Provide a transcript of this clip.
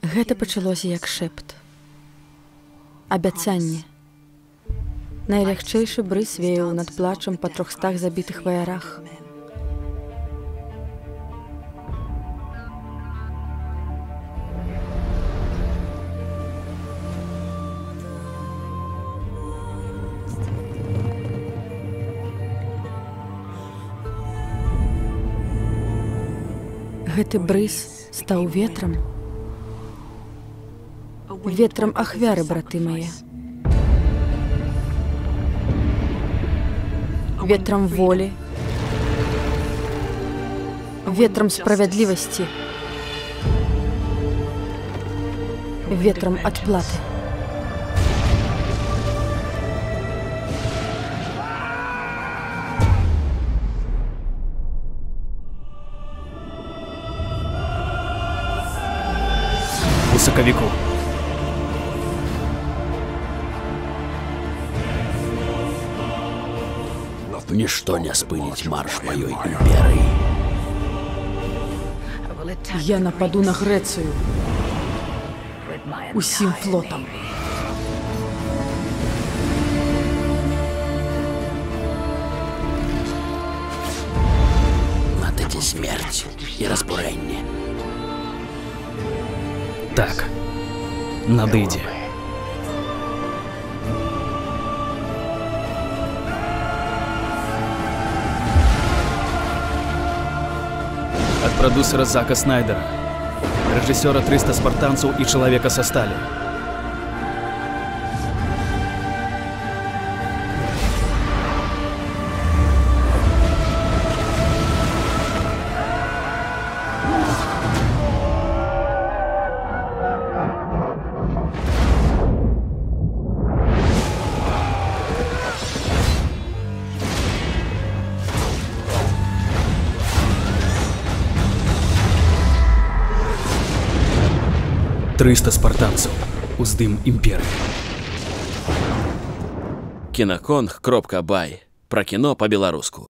Гэта пачалося як шэпт. Абяцанне. Найлягчэйшы брыз веяў над плачам па 300 забітых ваярах. Гэты брыз стаў ветрам. Ветрам ахвяры, браты мае. Ветрам волі. Ветрам справядлівасці. Ветрам адплаты. Высоковику. Ничто не спыніць марш маёй імперыі. Я нападу на Грэцыю усім флотам. Надыдзе смерць і разбурэнне. Так, надыдзе. От продюсера Зака Снайдера, режиссера 300 спартанцев и Человека со стали. «300 спартанцев. Уздым імперыі». Киноконг.бай. Про кино по-беларуску.